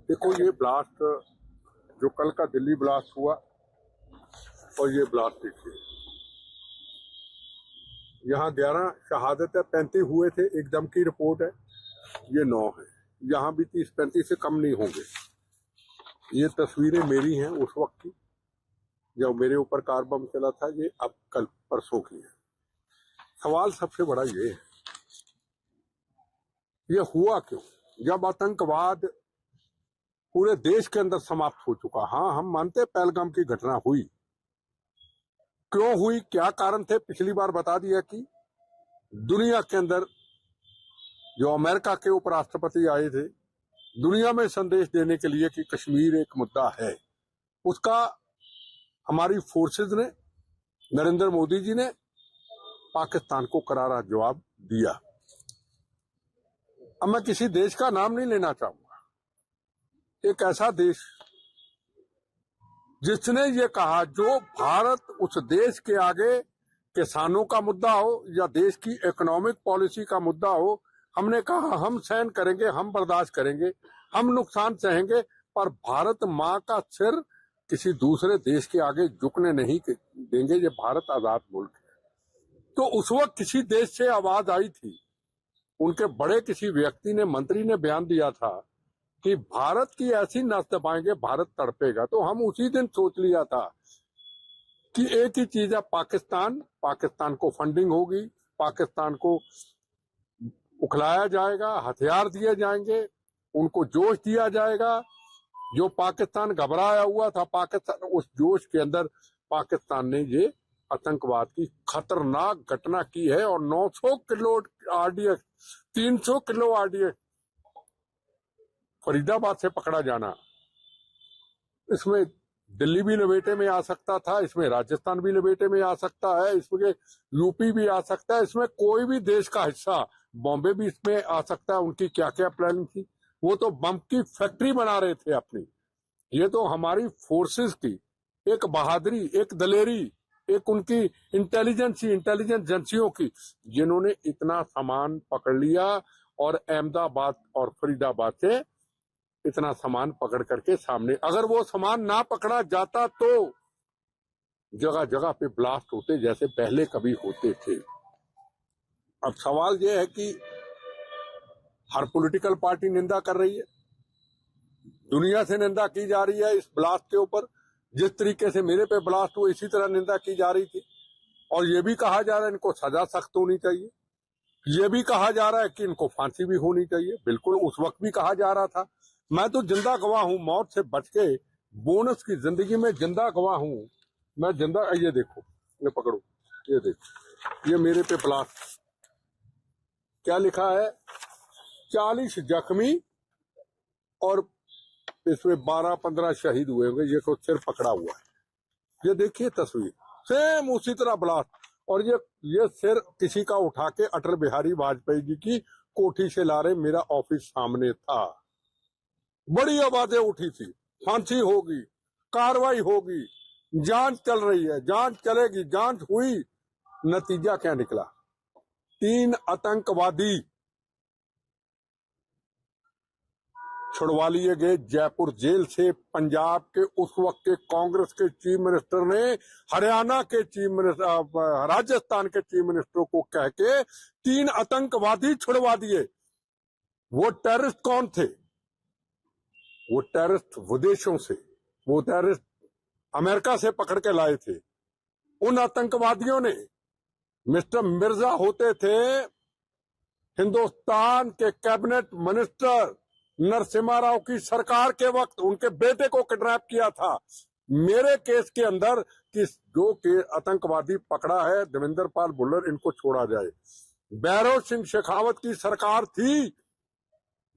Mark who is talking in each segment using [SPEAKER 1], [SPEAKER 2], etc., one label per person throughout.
[SPEAKER 1] देखो ये ब्लास्ट जो कल का दिल्ली ब्लास्ट हुआ और ये ब्लास्ट देखिए, यहाँ 11 शहादतें 35 हुए थे, एकदम की रिपोर्ट है, ये 9 है। यहाँ भी 30-35 से कम नहीं होंगे। ये तस्वीरें मेरी हैं उस वक्त की जब मेरे ऊपर कार बम चला था, ये अब कल परसों की है। सवाल सबसे बड़ा ये हुआ क्यों? जब आतंकवाद पूरे देश के अंदर समाप्त हो चुका। हाँ, हम मानते हैं पहलगाम की घटना हुई, क्यों हुई, क्या कारण थे, पिछली बार बता दिया कि दुनिया के अंदर जो अमेरिका के उपराष्ट्रपति आए थे दुनिया में संदेश देने के लिए कि कश्मीर एक मुद्दा है, उसका हमारी फोर्सेज ने, नरेंद्र मोदी जी ने पाकिस्तान को करारा जवाब दिया। अब मैं किसी देश का नाम नहीं लेना चाहूंगा, एक ऐसा देश जिसने ये कहा, जो भारत उस देश के आगे किसानों का मुद्दा हो या देश की इकोनॉमिक पॉलिसी का मुद्दा हो, हमने कहा हम सहन करेंगे, हम बर्दाश्त करेंगे, हम नुकसान सहेंगे, पर भारत माँ का सिर किसी दूसरे देश के आगे झुकने नहीं देंगे। ये भारत आजाद मुल्क है। तो उस वक्त किसी देश से आवाज आई थी, उनके बड़े किसी व्यक्ति ने, मंत्री ने बयान दिया था कि भारत की ऐसी नस दबाएंगे भारत तड़पेगा। तो हम उसी दिन सोच लिया था कि एक ही चीज है, पाकिस्तान को फंडिंग होगी, पाकिस्तान को उखलाया जाएगा, हथियार दिए जाएंगे, उनको जोश दिया जाएगा। जो पाकिस्तान घबराया हुआ था, पाकिस्तान उस जोश के अंदर पाकिस्तान ने ये आतंकवाद की खतरनाक घटना की है। और 900 kilo RDX, 300 kilo RDX Faridabad से पकड़ा जाना, इसमें दिल्ली भी लपेटे में आ सकता था, इसमें राजस्थान भी लपेटे में आ सकता है, इसमें यूपी भी आ सकता है, इसमें कोई भी देश का हिस्सा, बॉम्बे भी इसमें आ सकता है। उनकी क्या क्या प्लानिंग थी, वो तो बम की फैक्ट्री बना रहे थे अपनी। ये तो हमारी फोर्सेस की एक बहादुरी, एक दलेरी, एक उनकी इंटेलिजेंस एजेंसियों की, जिन्होंने इतना सामान पकड़ लिया और अहमदाबाद और फरीदाबाद से इतना सामान पकड़ करके सामने, अगर वो सामान ना पकड़ा जाता तो जगह जगह पे ब्लास्ट होते जैसे पहले कभी होते थे। अब सवाल ये है कि हर पॉलिटिकल पार्टी निंदा कर रही है, दुनिया से निंदा की जा रही है इस ब्लास्ट के ऊपर। जिस तरीके से मेरे पे ब्लास्ट हुआ इसी तरह निंदा की जा रही थी, और ये भी कहा जा रहा है इनको सजा सख्त होनी चाहिए, ये भी कहा जा रहा है कि इनको फांसी भी होनी चाहिए। बिल्कुल उस वक्त भी कहा जा रहा था। मैं तो जिंदा गवाह हूं, मौत से बच के बोनस की जिंदगी में जिंदा गवाह हूं। मैं जिंदा, ये देखो, ये पकड़ो, ये देखो, ये मेरे पे ब्लास्ट, क्या लिखा है, 40 जख्मी और इसमें 12-15 शहीद हुए होंगे। ये को सिर पकड़ा हुआ है, ये देखिए तस्वीर, सेम उसी तरह ब्लास्ट। और ये सिर किसी का उठा के अटल बिहारी वाजपेयी जी की कोठी से ला रहे, मेरा ऑफिस सामने था, बड़ी आवाजें उठी थी, फांसी होगी, कार्रवाई होगी, जांच चल रही है, जांच चलेगी, जांच हुई, नतीजा क्या निकला, 3 आतंकवादी छुड़वा लिए गए जयपुर जेल से। पंजाब के उस वक्त के कांग्रेस के चीफ मिनिस्टर ने हरियाणा के चीफ मिनिस्टर, राजस्थान के चीफ मिनिस्टर को कह के 3 आतंकवादी छुड़वा दिए। वो टेररिस्ट कौन थे? वो टेररिस्ट विदेशों से, वो टेररिस्ट अमेरिका से पकड़ के लाए थे। उन आतंकवादियों ने, मिस्टर मिर्जा होते थे हिंदुस्तान के कैबिनेट मिनिस्टर नरसिम्हा राव की सरकार के वक्त, उनके बेटे को किडनैप किया था। मेरे केस के अंदर कि जो के आतंकवादी पकड़ा है देवेंद्र पाल भुल्लर, इनको छोड़ा जाए। भैरव सिंह शेखावत की सरकार थी,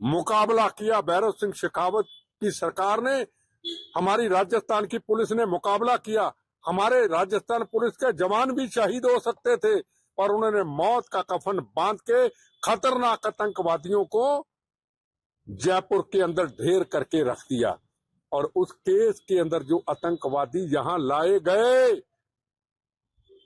[SPEAKER 1] मुकाबला किया, भैरव सिंह शेखावत की सरकार ने, हमारी राजस्थान की पुलिस ने मुकाबला किया। हमारे राजस्थान पुलिस के जवान भी शहीद हो सकते थे, पर उन्होंने मौत का कफन बांध के खतरनाक आतंकवादियों को जयपुर के अंदर ढेर करके रख दिया। और उस केस के अंदर जो आतंकवादी यहां लाए गए,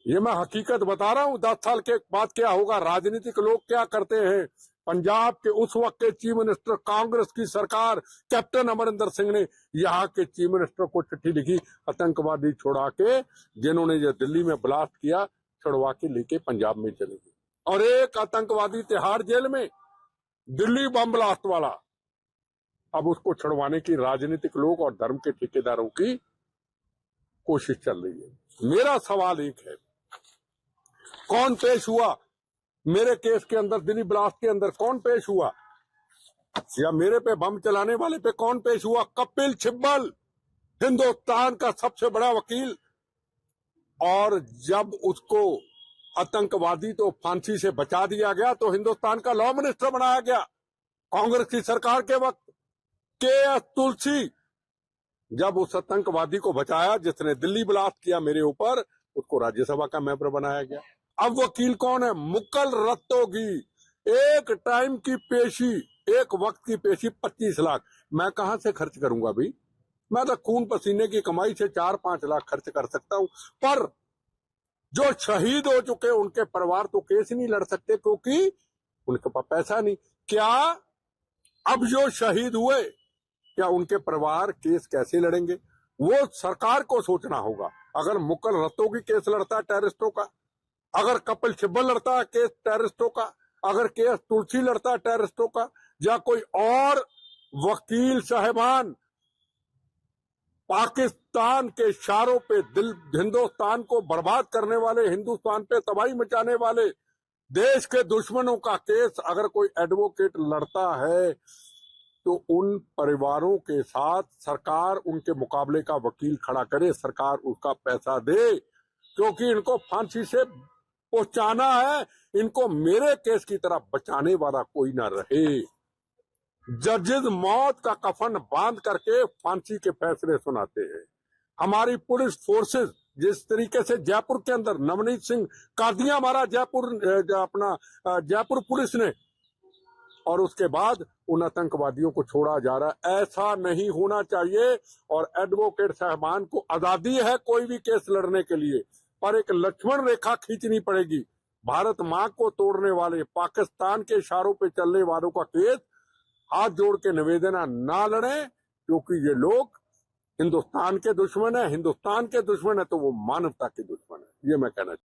[SPEAKER 1] ये मैं हकीकत बता रहा हूं, 10 साल के बाद क्या होगा, राजनीतिक लोग क्या करते हैं, पंजाब के उस वक्त के चीफ मिनिस्टर, कांग्रेस की सरकार, कैप्टन अमरिंदर सिंह ने यहाँ के चीफ मिनिस्टर को चिट्ठी लिखी, आतंकवादी छुड़ा के, जिन्होंने ये दिल्ली में ब्लास्ट किया, छुड़वा के लेके पंजाब में चले गए। और एक आतंकवादी तिहाड़ जेल में, दिल्ली बम ब्लास्ट वाला, अब उसको छुड़वाने की राजनीतिक लोग और धर्म के ठेकेदारों की कोशिश चल रही है। मेरा सवाल एक है, कौन पेश हुआ मेरे केस के अंदर, दिल्ली ब्लास्ट के अंदर कौन पेश हुआ, या मेरे पे बम चलाने वाले पे कौन पेश हुआ? कपिल सिब्बल, हिंदुस्तान का सबसे बड़ा वकील। और जब उसको आतंकवादी तो फांसी से बचा दिया गया, तो हिंदुस्तान का लॉ मिनिस्टर बनाया गया कांग्रेस की सरकार के वक्त। के तुलसी, जब उस आतंकवादी को बचाया जिसने दिल्ली ब्लास्ट किया मेरे ऊपर, उसको राज्यसभा का मेंबर बनाया गया। अब वकील कौन है? मुकुल रस्तोगी। एक टाइम की पेशी, एक वक्त की पेशी 25 लाख। मैं कहां से खर्च करूंगा भाई? मैं तो खून पसीने की कमाई से 4-5 लाख खर्च कर सकता हूं। पर जो शहीद हो चुके उनके परिवार तो केस नहीं लड़ सकते, क्योंकि उनके पास पैसा नहीं। क्या अब जो शहीद हुए, क्या उनके परिवार केस कैसे लड़ेंगे? वो सरकार को सोचना होगा। अगर मुकुल रस्तोगी केस लड़ता है टेररिस्टों का, अगर कपिल सिब्बल लड़ता है केस टेररिस्टों का, अगर के तुलसी लड़ता है टेररिस्टों का, या कोई और वकील साहिबान पाकिस्तान के इशारों पे हिंदुस्तान को बर्बाद करने वाले, हिंदुस्तान पे तबाही मचाने वाले देश के दुश्मनों का केस अगर कोई एडवोकेट लड़ता है, तो उन परिवारों के साथ सरकार उनके मुकाबले का वकील खड़ा करे, सरकार उसका पैसा दे, क्योंकि इनको फांसी से पहुंचाना है। इनको मेरे केस की तरह बचाने वाला कोई ना रहे। जजेस मौत का कफन बांध करके फांसी के फैसले सुनाते हैं। हमारी पुलिस फोर्सेस जिस तरीके से जयपुर के अंदर नवनीत सिंह कादियां मारा जयपुर पुलिस ने, और उसके बाद उन आतंकवादियों को छोड़ा जा रहा है, ऐसा नहीं होना चाहिए। और एडवोकेट साहबान को आजादी है कोई भी केस लड़ने के लिए, पर एक लक्ष्मण रेखा खींचनी पड़ेगी। भारत मां को तोड़ने वाले, पाकिस्तान के इशारों पे चलने वालों का केस हाथ जोड़ के निवेदन ना लड़े, क्योंकि ये लोग हिंदुस्तान के दुश्मन है। हिंदुस्तान के दुश्मन है तो वो मानवता के दुश्मन है। ये मैं कहना चाहता हूं।